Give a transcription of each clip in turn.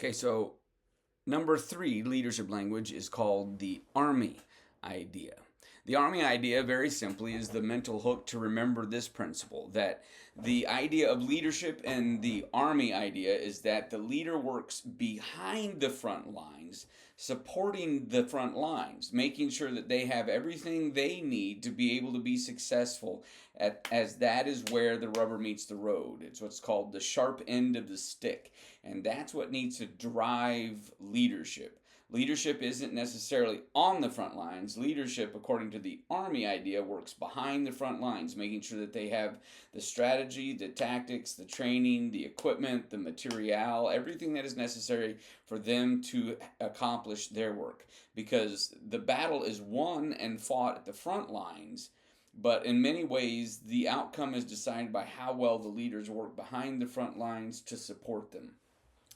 Okay, so number three leadership language is called the Army idea. The Army idea, very simply, is the mental hook to remember this principle that the idea of leadership and the Army idea is that the leader works behind the front lines, supporting the front lines, making sure that they have everything they need to be able to be successful, as that is where the rubber meets the road. It's what's called the sharp end of the stick. And that's what needs to drive leadership. Leadership isn't necessarily on the front lines. Leadership, according to the Army idea, works behind the front lines, making sure that they have the strategy, the tactics, the training, the equipment, the material, everything that is necessary for them to accomplish their work. Because the battle is won and fought at the front lines, but in many ways, the outcome is decided by how well the leaders work behind the front lines to support them.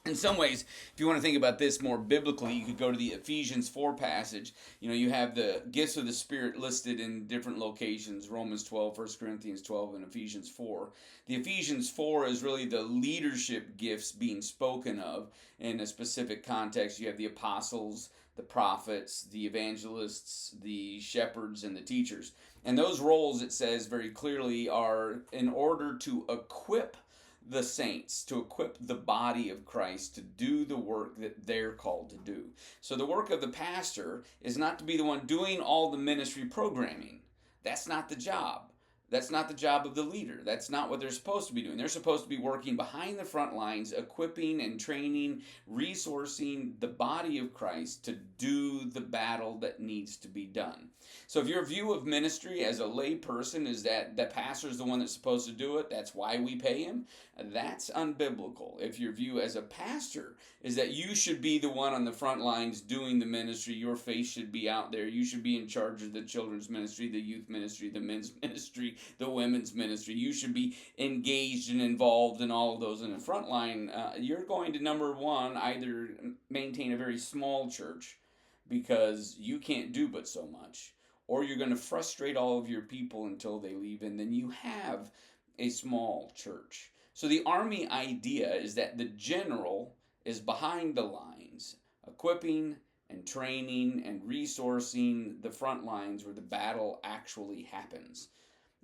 In some ways, if you want to think about this more biblically, you could go to the Ephesians 4 passage. You have the gifts of the Spirit listed in different locations: Romans 12, 1 Corinthians 12, and Ephesians 4. The Ephesians 4 is really the leadership gifts being spoken of in a specific context. You have the apostles, the prophets, the evangelists, the shepherds, and the teachers. And those roles, it says very clearly, are in order to equip the saints, to equip the body of Christ to do the work that they're called to do. So the work of the pastor is not to be the one doing all the ministry programming. That's not the job. That's not the job of the leader. That's not what they're supposed to be doing. They're supposed to be working behind the front lines, equipping and training, resourcing the body of Christ to do the battle that needs to be done. So if your view of ministry as a lay person is that the pastor is the one that's supposed to do it, that's why we pay him, that's unbiblical. If your view as a pastor is that you should be the one on the front lines doing the ministry, your face should be out there, you should be in charge of the children's ministry, the youth ministry, the men's ministry, the women's ministry, you should be engaged and involved in all of those in the front line, you're going to, number one, either maintain a very small church because you can't do but so much, or you're going to frustrate all of your people until they leave, and then you have a small church. So the Army idea is that the general is behind the lines, equipping and training and resourcing the front lines where the battle actually happens.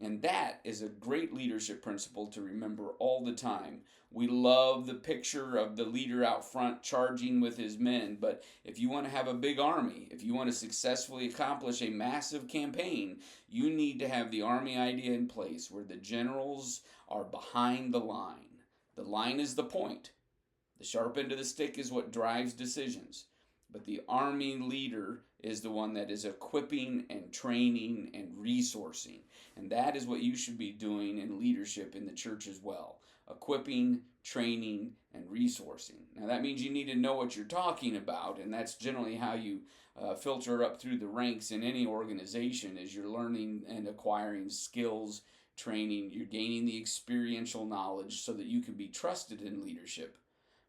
And that is a great leadership principle to remember all the time. We love the picture of the leader out front charging with his men, but if you want to have a big army, if you want to successfully accomplish a massive campaign, you need to have the Army idea in place where the generals are behind the line. The line is the point. The sharp end of the stick is what drives decisions. But the Army leader is the one that is equipping and training and resourcing. And that is what you should be doing in leadership in the church as well. Equipping, training, and resourcing. Now that means you need to know what you're talking about, and that's generally how you filter up through the ranks in any organization, as you're learning and acquiring skills, training, you're gaining the experiential knowledge so that you can be trusted in leadership.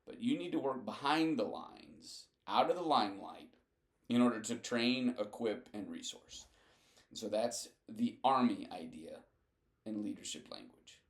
But you need to work behind the lines, out of the limelight, in order to train, equip, and resource. And so that's the Army idea in leadership language.